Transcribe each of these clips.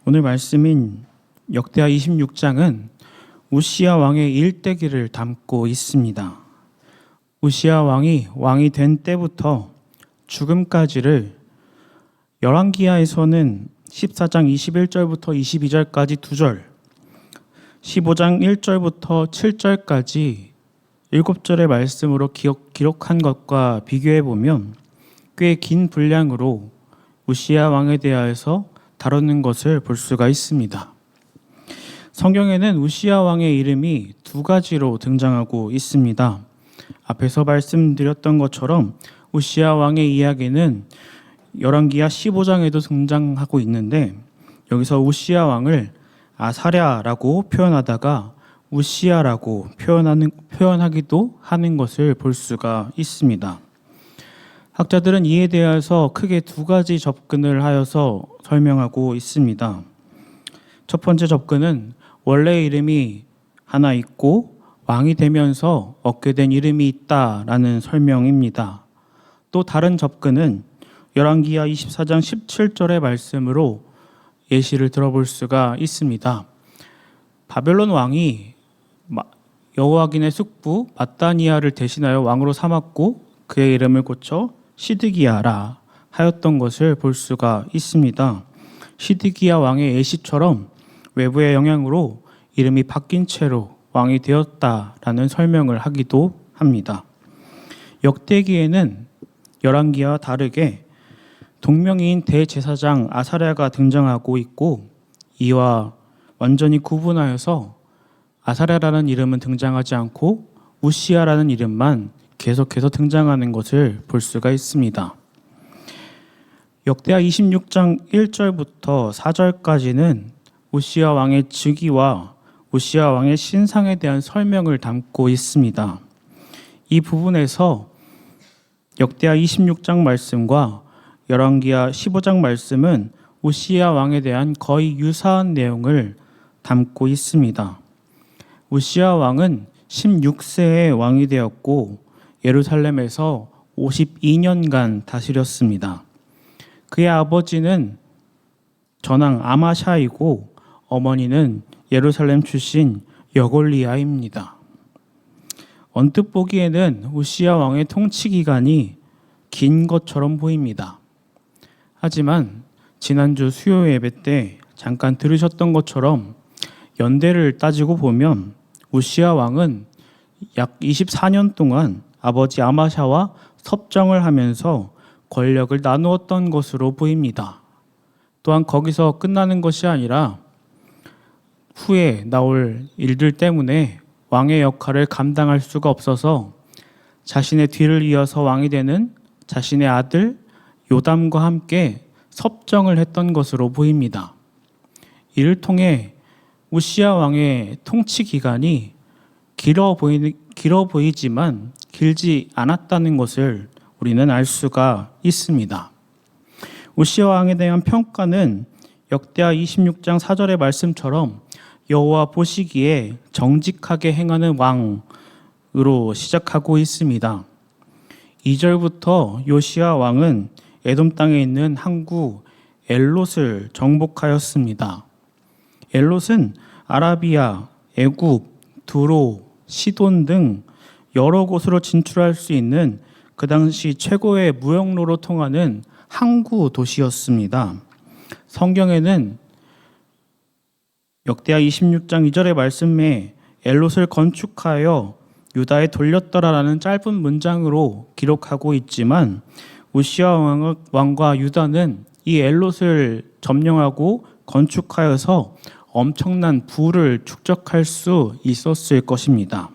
오늘 말씀인 역대하 26장은 우시야 왕의 일대기를 담고 있습니다. 우시야 왕이 된 때부터 죽음까지를 열왕기하에서는 14장 21절부터 22절까지 2절, 15장 1절부터 7절까지 7절의 말씀으로 기록한 것과 비교해 보면 꽤 긴 분량으로 우시야 왕에 대하여서 다루는 것을 볼 수가 있습니다. 성경에는 우시야 왕의 이름이 두 가지로 등장하고 있습니다. 앞에서 말씀드렸던 것처럼 우시야 왕의 이야기는 열왕기하 15장에도 등장하고 있는데, 여기서 우시야 왕을 아사랴라고 표현하다가 우시야라고 표현하기도 하는 것을 볼 수가 있습니다. 학자들은 이에 대해서 크게 두 가지 접근을 하여서 설명하고 있습니다. 첫 번째 접근은 원래 이름이 하나 있고 왕이 되면서 얻게 된 이름이 있다라는 설명입니다. 또 다른 접근은 열왕기하 24장 17절의 말씀으로 예시를 들어볼 수가 있습니다. 바벨론 왕이 여호와긴의 숙부 마따니아를 대신하여 왕으로 삼았고 그의 이름을 고쳐 시드기야라 하였던 것을 볼 수가 있습니다. 시드기야 왕의 예시처럼 외부의 영향으로 이름이 바뀐 채로 왕이 되었다라는 설명을 하기도 합니다. 역대기에는 열왕기와 다르게 동명이인 대제사장 아사랴가 등장하고 있고, 이와 완전히 구분하여서 아사랴라는 이름은 등장하지 않고 우시야라는 이름만 계속해서 등장하는 것을 볼 수가 있습니다. 역대하 26장 1절부터 4절까지는 우시야 왕의 즉위와 우시야 왕의 신상에 대한 설명을 담고 있습니다. 이 부분에서 역대하 26장 말씀과 열왕기하 15장 말씀은 우시야 왕에 대한 거의 유사한 내용을 담고 있습니다. 우시야 왕은 16세에 왕이 되었고 예루살렘에서 52년간 다스렸습니다. 그의 아버지는 전왕 아마샤이고 어머니는 예루살렘 출신 여골리아입니다. 언뜻 보기에는 우시야 왕의 통치 기간이 긴 것처럼 보입니다. 하지만 지난주 수요 예배 때 잠깐 들으셨던 것처럼 연대를 따지고 보면 우시야 왕은 약 24년 동안 아버지 아마샤와 섭정을 하면서 권력을 나누었던 것으로 보입니다. 또한 거기서 끝나는 것이 아니라 후에 나올 일들 때문에 왕의 역할을 감당할 수가 없어서 자신의 뒤를 이어서 왕이 되는 자신의 아들 요담과 함께 섭정을 했던 것으로 보입니다. 이를 통해 우시야 왕의 통치 기간이 길어 보이지만 길지 않았다는 것을 우리는 알 수가 있습니다. 우시야 왕에 대한 평가는 역대하 26장 4절의 말씀처럼 여호와 보시기에 정직하게 행하는 왕으로 시작하고 있습니다. 2절부터 요시야 왕은 에돔 땅에 있는 항구 엘롯을 정복하였습니다. 엘롯은 아라비아, 애굽, 두로, 시돈 등 여러 곳으로 진출할 수 있는 그 당시 최고의 무역로로 통하는 항구 도시였습니다. 성경에는 역대하 26장 2절의 말씀에 엘롯을 건축하여 유다에 돌렸더라라는 짧은 문장으로 기록하고 있지만 우시야 왕과 유다는 이 엘롯을 점령하고 건축하여서 엄청난 부를 축적할 수 있었을 것입니다.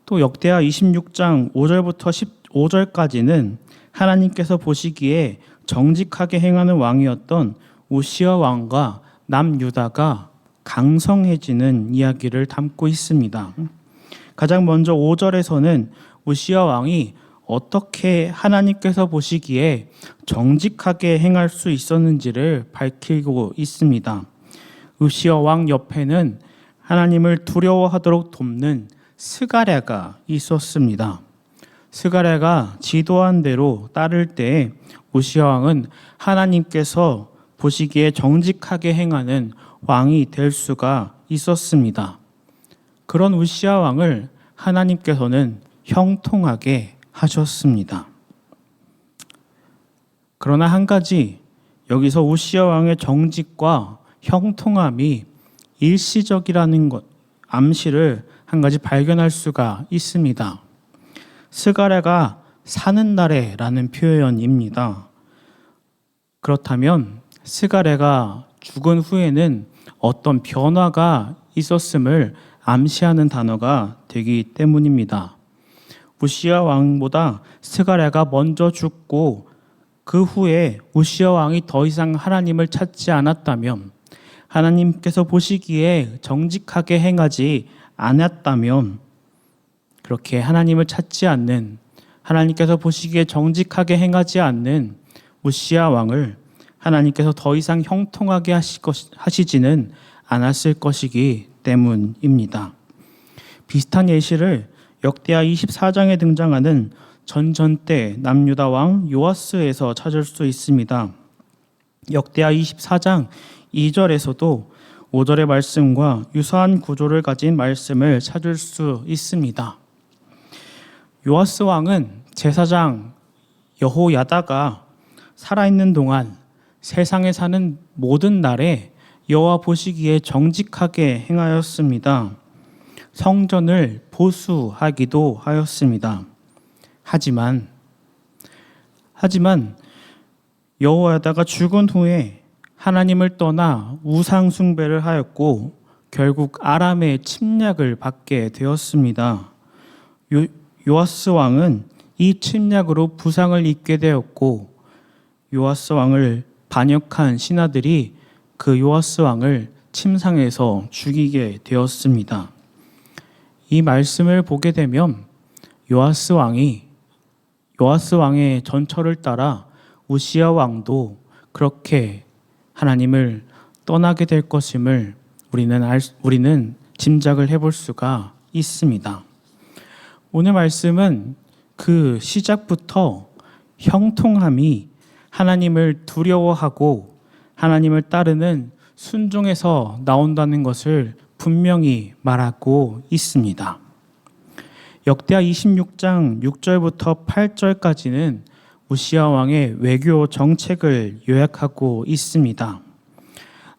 또 역대하 26장 5절부터 15절까지는 하나님께서 보시기에 정직하게 행하는 왕이었던 우시야 왕과 남유다가 강성해지는 이야기를 담고 있습니다. 가장 먼저 5절에서는 우시야 왕이 어떻게 하나님께서 보시기에 정직하게 행할 수 있었는지를 밝히고 있습니다. 우시야 왕 옆에는 하나님을 두려워하도록 돕는 스가랴가 있었습니다. 스가랴가 지도한 대로 따를 때 우시야 왕은 하나님께서 보시기에 정직하게 행하는 왕이 될 수가 있었습니다. 그런 우시야 왕을 하나님께서는 형통하게 하셨습니다. 그러나 한 가지, 여기서 우시야 왕의 정직과 형통함이 일시적이라는 것, 암시를 한 가지 발견할 수가 있습니다. 스가랴가 사는 날에라는 표현입니다. 그렇다면 스가랴가 죽은 후에는 어떤 변화가 있었음을 암시하는 단어가 되기 때문입니다. 우시야 왕보다 스가랴가 먼저 죽고 그 후에 우시야 왕이 더 이상 하나님을 찾지 않았다면, 하나님께서 보시기에 정직하게 행하지 않았다면, 그렇게 하나님을 찾지 않는, 하나님께서 보시기에 정직하게 행하지 않는 우시야 왕을 하나님께서 더 이상 형통하게 하시지는 않았을 것이기 때문입니다. 비슷한 예시를 역대하 24장에 등장하는 전전때 남유다 왕 요아스에서 찾을 수 있습니다. 역대하 24장 2절에서도 5절의 말씀과 유사한 구조를 가진 말씀을 찾을 수 있습니다. 요아스 왕은 제사장 여호야다가 살아있는 동안 세상에 사는 모든 날에 여호와 보시기에 정직하게 행하였습니다. 성전을 보수하기도 하였습니다. 하지만 여호야다가 죽은 후에 하나님을 떠나 우상 숭배를 하였고 결국 아람의 침략을 받게 되었습니다. 요아스 왕은 이 침략으로 부상을 입게 되었고, 요아스 왕을 반역한 신하들이 그 요아스 왕을 침상에서 죽이게 되었습니다. 이 말씀을 보게 되면 요아스 왕의 전철을 따라 우시야 왕도 그렇게 하나님을 떠나게 될 것임을 우리는 짐작을 해볼 수가 있습니다. 오늘 말씀은 그 시작부터 형통함이 하나님을 두려워하고 하나님을 따르는 순종에서 나온다는 것을 분명히 말하고 있습니다. 역대하 26장 6절부터 8절까지는 우시야 왕의 외교 정책을 요약하고 있습니다.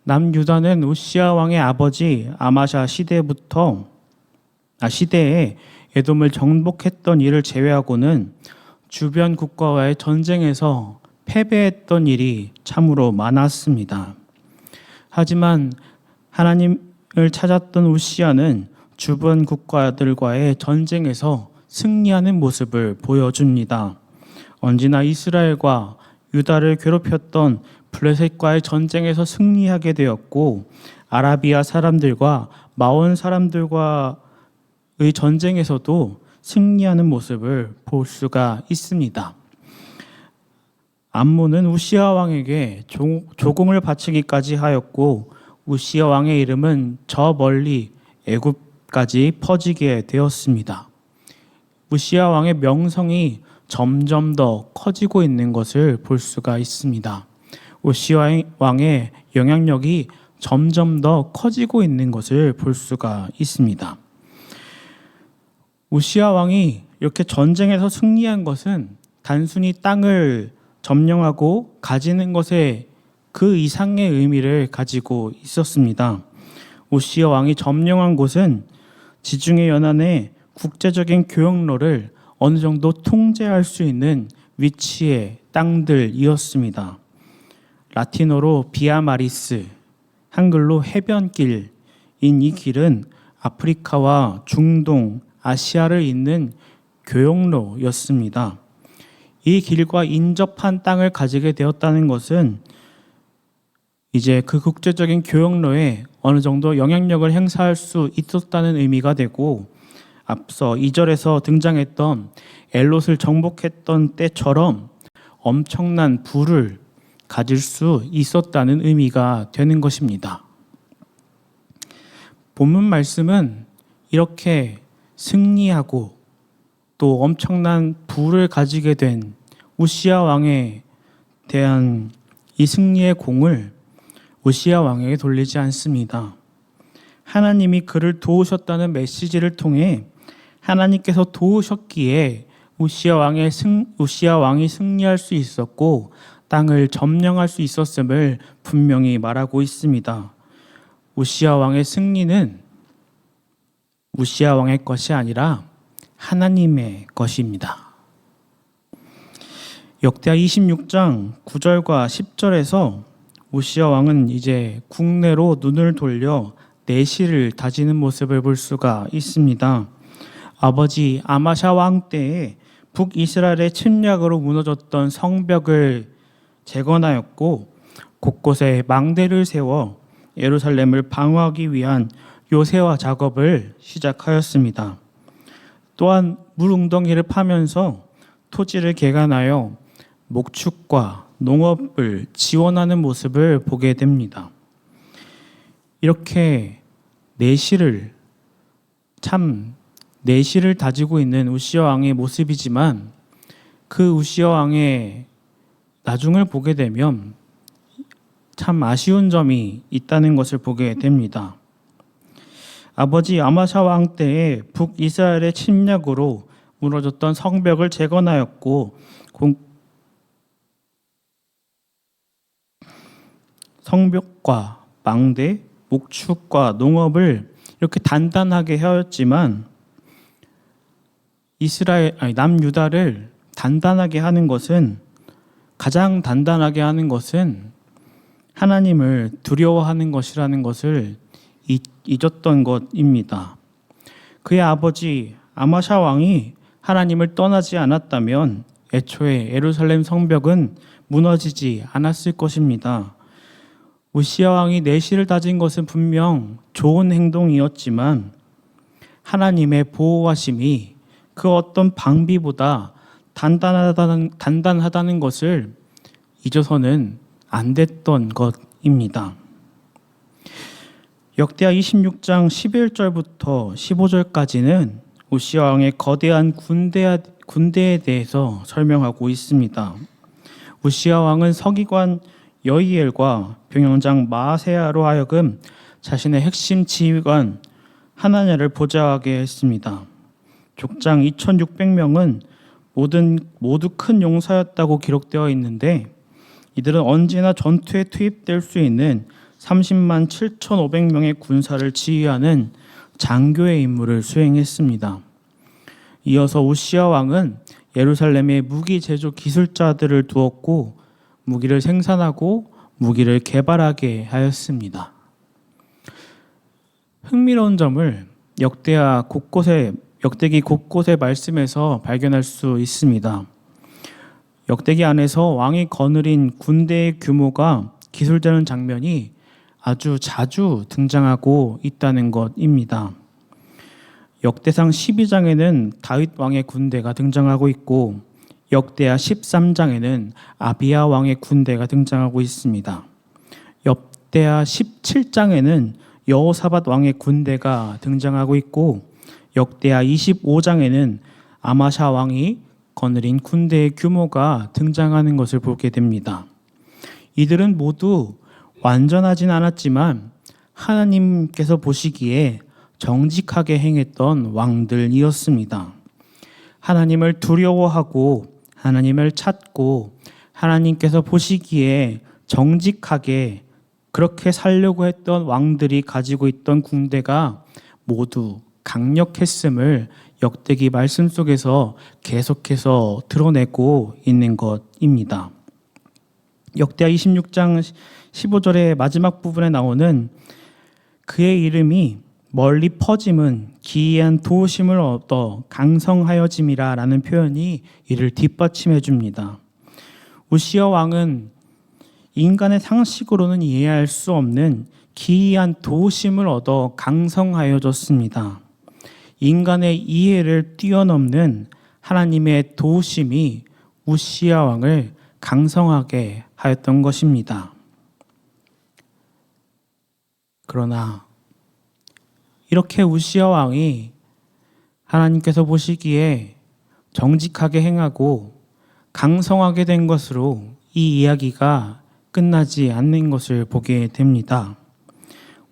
남유다는 우시야 왕의 아버지 아마샤 시대에 에돔을 정복했던 일을 제외하고는 주변 국가와의 전쟁에서 패배했던 일이 참으로 많았습니다. 하지만 하나님을 찾았던 우시야는 주변 국가들과의 전쟁에서 승리하는 모습을 보여줍니다. 언제나 이스라엘과 유다를 괴롭혔던 블레셋과의 전쟁에서 승리하게 되었고, 아라비아 사람들과 마온 사람들과의 전쟁에서도 승리하는 모습을 볼 수가 있습니다. 암몬은 우시야 왕에게 조공을 바치기까지 하였고, 우시야 왕의 이름은 저 멀리 애굽까지 퍼지게 되었습니다. 우시야 왕의 명성이 점점 더 커지고 있는 것을 볼 수가 있습니다. 우시야 왕의 영향력이 점점 더 커지고 있는 것을 볼 수가 있습니다. 우시야 왕이 이렇게 전쟁에서 승리한 것은 단순히 땅을 점령하고 가지는 것에 그 이상의 의미를 가지고 있었습니다. 우시야 왕이 점령한 곳은 지중해 연안의 국제적인 교역로를 어느 정도 통제할 수 있는 위치의 땅들이었습니다. 라틴어로 비아마리스, 한글로 해변길인 이 길은 아프리카와 중동, 아시아를 잇는 교역로였습니다. 이 길과 인접한 땅을 가지게 되었다는 것은 이제 그 국제적인 교역로에 어느 정도 영향력을 행사할 수 있었다는 의미가 되고, 앞서 2절에서 등장했던 엘롯을 정복했던 때처럼 엄청난 부를 가질 수 있었다는 의미가 되는 것입니다. 본문 말씀은 이렇게 승리하고 또 엄청난 부를 가지게 된 우시야 왕에 대한 이 승리의 공을 우시야 왕에게 돌리지 않습니다. 하나님이 그를 도우셨다는 메시지를 통해 하나님께서 도우셨기에 우시야 왕이 승리할 수 있었고 땅을 점령할 수 있었음을 분명히 말하고 있습니다. 우시야 왕의 승리는 우시야 왕의 것이 아니라 하나님의 것입니다. 역대하 26장 9절과 10절에서 우시야 왕은 이제 국내로 눈을 돌려 내실을 다지는 모습을 볼 수가 있습니다. 아버지 아마샤 왕 때에 북이스라엘의 침략으로 무너졌던 성벽을 재건하였고 곳곳에 망대를 세워 예루살렘을 방어하기 위한 요새화 작업을 시작하였습니다. 또한 물웅덩이를 파면서 토지를 개간하여 목축과 농업을 지원하는 모습을 보게 됩니다. 이렇게 내실을 다지고 있는 우시야 왕의 모습이지만 그 우시야 왕의 나중을 보게 되면 참 아쉬운 점이 있다는 것을 보게 됩니다. 아버지 아마샤 왕 때에 북이스라엘의 침략으로 무너졌던 성벽을 재건하였고 성벽과 망대, 목축과 농업을 이렇게 단단하게 하였지만 남유다를 가장 단단하게 하는 것은 하나님을 두려워하는 것이라는 것을 잊었던 것입니다. 그의 아버지 아마샤 왕이 하나님을 떠나지 않았다면 애초에 예루살렘 성벽은 무너지지 않았을 것입니다. 우시야 왕이 내실을 다진 것은 분명 좋은 행동이었지만 하나님의 보호하심이 그 어떤 방비보다 단단하다는 것을 잊어서는 안 됐던 것입니다. 역대하 26장 11절부터 15절까지는 우시야 왕의 거대한 군대에 대해서 설명하고 있습니다. 우시야 왕은 서기관 여이엘과 병영장 마세야로 하여금 자신의 핵심 지휘관 하나냐를 보좌하게 했습니다. 족장 2,600명은 모두 큰 용사였다고 기록되어 있는데 이들은 언제나 전투에 투입될 수 있는 30만 7,500명의 군사를 지휘하는 장교의 임무를 수행했습니다. 이어서 우시야 왕은 예루살렘에 무기 제조 기술자들을 두었고 무기를 생산하고 무기를 개발하게 하였습니다. 흥미로운 점을 역대기 곳곳의 말씀에서 발견할 수 있습니다. 역대기 안에서 왕이 거느린 군대의 규모가 기술되는 장면이 아주 자주 등장하고 있다는 것입니다. 역대상 12장에는 다윗 왕의 군대가 등장하고 있고 역대하 13장에는 아비야 왕의 군대가 등장하고 있습니다. 역대하 17장에는 여호사밧 왕의 군대가 등장하고 있고 역대하 25장에는 아마샤 왕이 거느린 군대의 규모가 등장하는 것을 보게 됩니다. 이들은 모두 완전하진 않았지만 하나님께서 보시기에 정직하게 행했던 왕들이었습니다. 하나님을 두려워하고 하나님을 찾고 하나님께서 보시기에 정직하게 그렇게 살려고 했던 왕들이 가지고 있던 군대가 모두 강력했음을 역대기 말씀 속에서 계속해서 드러내고 있는 것입니다. 역대하 26장 15절의 마지막 부분에 나오는 그의 이름이 멀리 퍼짐은 기이한 도우심을 얻어 강성하여짐이라 라는 표현이 이를 뒷받침해 줍니다. 우시야 왕은 인간의 상식으로는 이해할 수 없는 기이한 도우심을 얻어 강성하여졌습니다. 인간의 이해를 뛰어넘는 하나님의 도우심이 우시야 왕을 강성하게 하였던 것입니다. 그러나 이렇게 우시야 왕이 하나님께서 보시기에 정직하게 행하고 강성하게 된 것으로 이 이야기가 끝나지 않는 것을 보게 됩니다.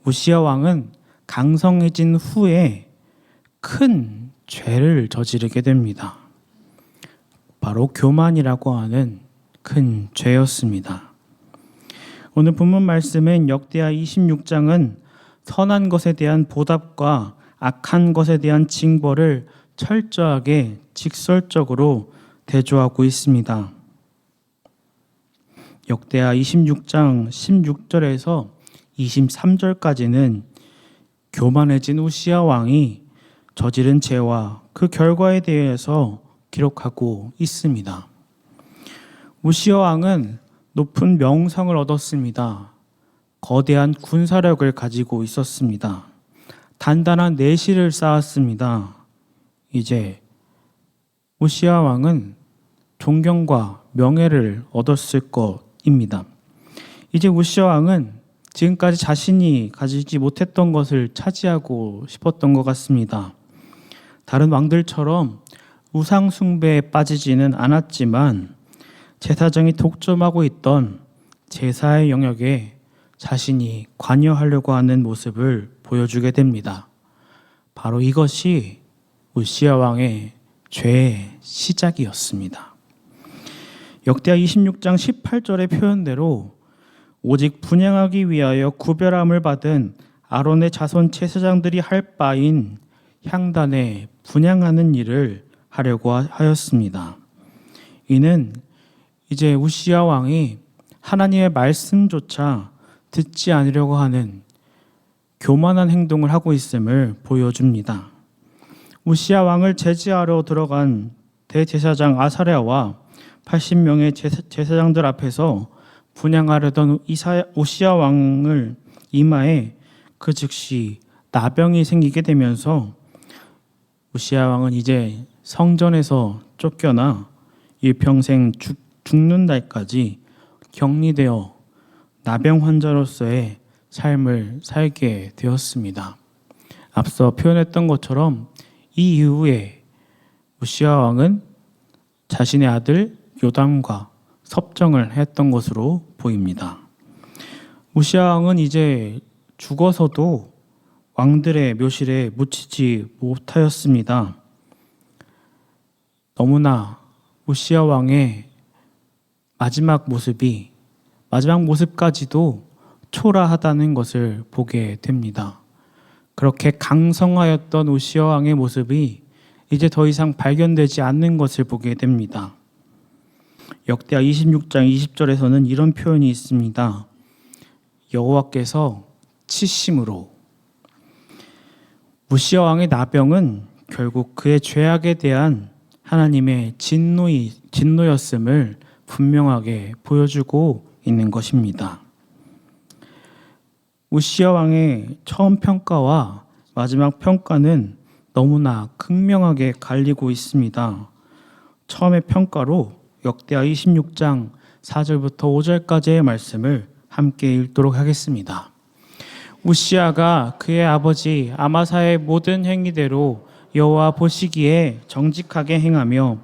우시야 왕은 강성해진 후에 큰 죄를 저지르게 됩니다. 바로 교만이라고 하는 큰 죄였습니다. 오늘 본문 말씀은 역대하 26장은 선한 것에 대한 보답과 악한 것에 대한 징벌을 철저하게 직설적으로 대조하고 있습니다. 역대하 26장 16절에서 23절까지는 교만해진 우시야 왕이 저지른 죄와 그 결과에 대해서 기록하고 있습니다. 우시야 왕은 높은 명성을 얻었습니다. 거대한 군사력을 가지고 있었습니다. 단단한 내실을 쌓았습니다. 이제 우시야 왕은 존경과 명예를 얻었을 것입니다. 이제 우시야 왕은 지금까지 자신이 가지지 못했던 것을 차지하고 싶었던 것 같습니다. 다른 왕들처럼 우상 숭배에 빠지지는 않았지만 제사장이 독점하고 있던 제사의 영역에 자신이 관여하려고 하는 모습을 보여주게 됩니다. 바로 이것이 우시야 왕의 죄의 시작이었습니다. 역대하 26장 18절의 표현대로 오직 분향하기 위하여 구별함을 받은 아론의 자손 제사장들이 할 바인 향단에 분향하는 일을 하려고 하였습니다. 이는 이제 우시야 왕이 하나님의 말씀조차 듣지 않으려고 하는 교만한 행동을 하고 있음을 보여줍니다. 우시야 왕을 제지하러 들어간 대제사장 아사랴와 80명의 제사장들 앞에서 분향하려던 우시야 왕을 이마에 그 즉시 나병이 생기게 되면서 우시야 왕은 이제 성전에서 쫓겨나 일평생 죽는 날까지 격리되어 나병 환자로서의 삶을 살게 되었습니다. 앞서 표현했던 것처럼 이 이후에 우시야 왕은 자신의 아들 요담과 섭정을 했던 것으로 보입니다. 우시야 왕은 이제 죽어서도 왕들의 묘실에 묻히지 못하였습니다. 너무나 우시야 왕의 마지막 모습까지도 초라하다는 것을 보게 됩니다. 그렇게 강성하였던 우시야 왕의 모습이 이제 더 이상 발견되지 않는 것을 보게 됩니다. 역대하 26장 20절에서는 이런 표현이 있습니다. 여호와께서 치심으로. 우시야 왕의 나병은 결국 그의 죄악에 대한 하나님의 진노였음을 분명하게 보여주고 있는 것입니다. 우시야 왕의 처음 평가와 마지막 평가는 너무나 극명하게 갈리고 있습니다. 처음의 평가로 역대하 26장 4절부터 5절까지의 말씀을 함께 읽도록 하겠습니다. 우시야가 그의 아버지 아마사의 모든 행위대로 여호와 보시기에 정직하게 행하며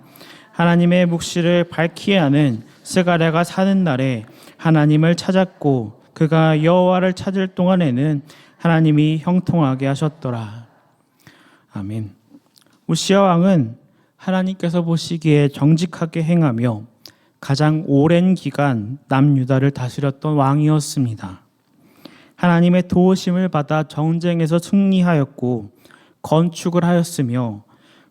하나님의 묵시를 밝히 하는 스가랴가 사는 날에 하나님을 찾았고 그가 여호와를 찾을 동안에는 하나님이 형통하게 하셨더라. 아멘. 우시야 왕은 하나님께서 보시기에 정직하게 행하며 가장 오랜 기간 남유다를 다스렸던 왕이었습니다. 하나님의 도우심을 받아 전쟁에서 승리하였고 건축을 하였으며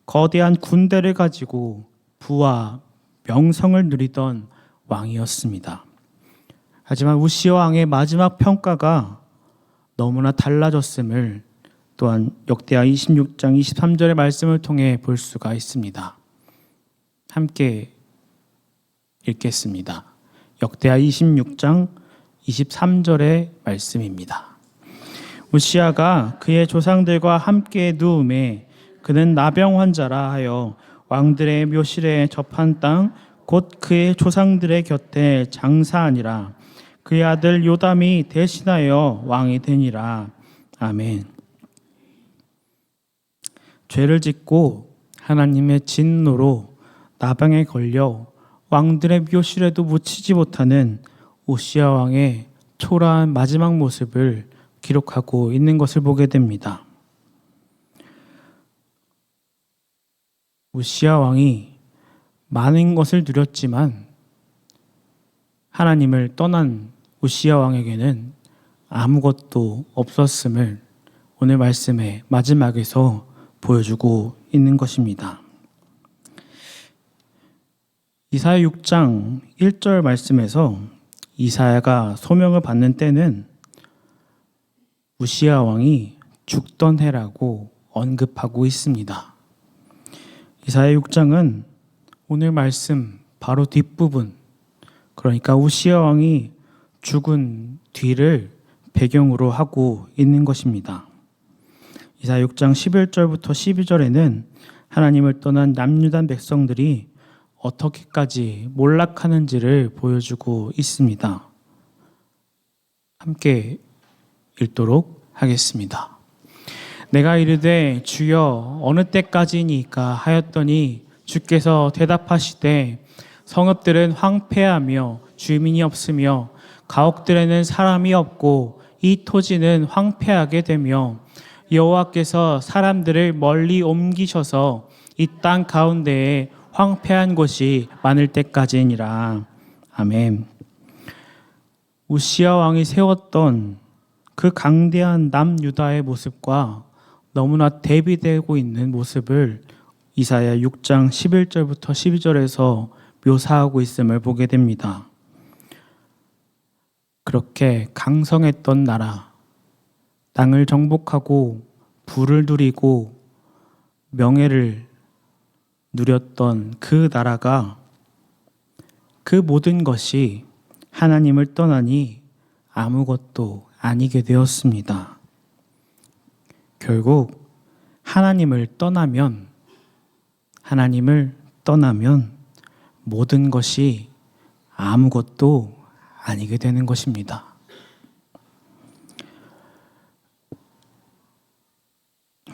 거대한 군대를 가지고 부와 명성을 누리던 왕이었습니다. 하지만 우시야 왕의 마지막 평가가 너무나 달라졌음을 또한 역대하 26장 23절의 말씀을 통해 볼 수가 있습니다. 함께 읽겠습니다. 역대하 26장 23절의 말씀입니다. 우시야가 그의 조상들과 함께 누움에 그는 나병 환자라 하여 왕들의 묘실에 접한 땅 곧 그의 조상들의 곁에 장사하니라. 그의 아들 요담이 대신하여 왕이 되니라. 아멘. 죄를 짓고 하나님의 진노로 나병에 걸려 왕들의 묘실에도 묻히지 못하는 우시야 왕의 초라한 마지막 모습을 기록하고 있는 것을 보게 됩니다. 우시야 왕이 많은 것을 누렸지만 하나님을 떠난 우시야 왕에게는 아무것도 없었음을 오늘 말씀의 마지막에서 보여주고 있는 것입니다. 이사야 6장 1절 말씀에서 이사야가 소명을 받는 때는 우시야 왕이 죽던 해라고 언급하고 있습니다. 이사야 6장은 오늘 말씀 바로 뒷부분, 그러니까 우시야 왕이 죽은 뒤를 배경으로 하고 있는 것입니다. 이사야 6장 11절부터 12절에는 하나님을 떠난 남유다 백성들이 어떻게까지 몰락하는지를 보여주고 있습니다. 함께 읽도록 하겠습니다. 내가 이르되 주여 어느 때까지니까 하였더니 주께서 대답하시되 성읍들은 황폐하며 주민이 없으며 가옥들에는 사람이 없고 이 토지는 황폐하게 되며 여호와께서 사람들을 멀리 옮기셔서 이 땅 가운데에 황폐한 곳이 많을 때까지니라. 아멘. 우시야 왕이 세웠던 그 강대한 남유다의 모습과 너무나 대비되고 있는 모습을 이사야 6장 11절부터 12절에서 묘사하고 있음을 보게 됩니다. 그렇게 강성했던 나라, 땅을 정복하고 부를 누리고 명예를 누렸던 그 나라가 그 모든 것이 하나님을 떠나니 아무것도 아니게 되었습니다. 결국 하나님을 떠나면 모든 것이 아무것도 아니게 되는 것입니다.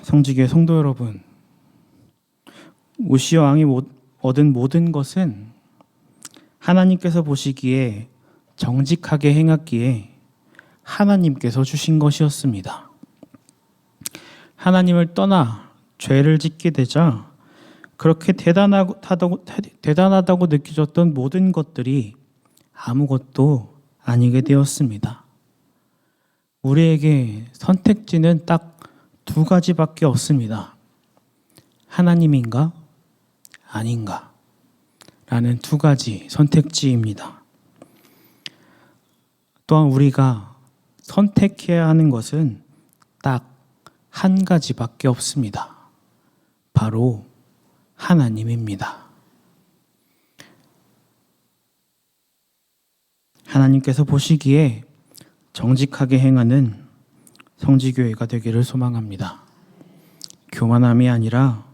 성지교회 성도 여러분, 우시야 왕이 얻은 모든 것은 하나님께서 보시기에 정직하게 행했기에 하나님께서 주신 것이었습니다. 하나님을 떠나 죄를 짓게 되자 그렇게 대단하다고 느껴졌던 모든 것들이 아무것도 아니게 되었습니다. 우리에게 선택지는 딱 두 가지밖에 없습니다. 하나님인가? 아닌가? 라는 두 가지 선택지입니다. 또한 우리가 선택해야 하는 것은 딱 한 가지밖에 없습니다. 바로 하나님입니다. 하나님께서 보시기에 정직하게 행하는 성지교회가 되기를 소망합니다. 교만함이 아니라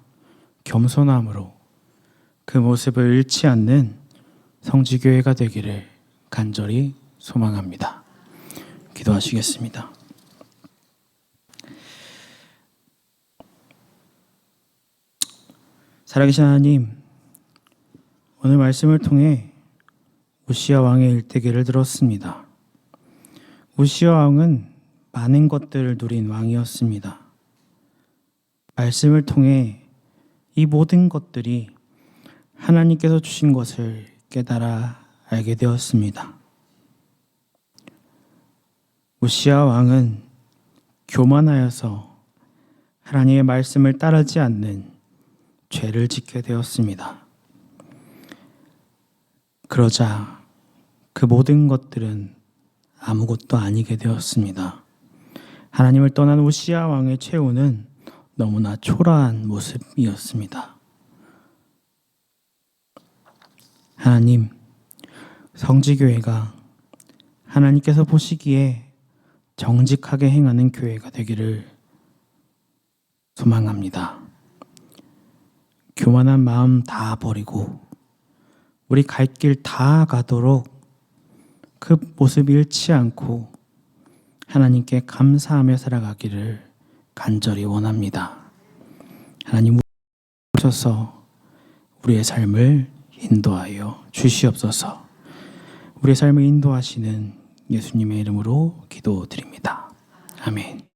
겸손함으로 그 모습을 잃지 않는 성지교회가 되기를 간절히 소망합니다. 기도하시겠습니다. 살아계신 하나님, 오늘 말씀을 통해 우시야 왕의 일대기를 들었습니다. 우시야 왕은 많은 것들을 누린 왕이었습니다. 말씀을 통해 이 모든 것들이 하나님께서 주신 것을 깨달아 알게 되었습니다. 우시야 왕은 교만하여서 하나님의 말씀을 따르지 않는 죄를 짓게 되었습니다. 그러자 그 모든 것들은 아무것도 아니게 되었습니다. 하나님을 떠난 우시야 왕의 최후는 너무나 초라한 모습이었습니다. 하나님, 성지교회가 하나님께서 보시기에 정직하게 행하는 교회가 되기를 소망합니다. 교만한 마음 다 버리고 우리 갈 길 다 가도록 그 모습 잃지 않고 하나님께 감사하며 살아가기를 간절히 원합니다. 하나님 오셔서 우리의 삶을 인도하여 주시옵소서. 우리의 삶을 인도하시는 예수님의 이름으로 기도드립니다. 아멘.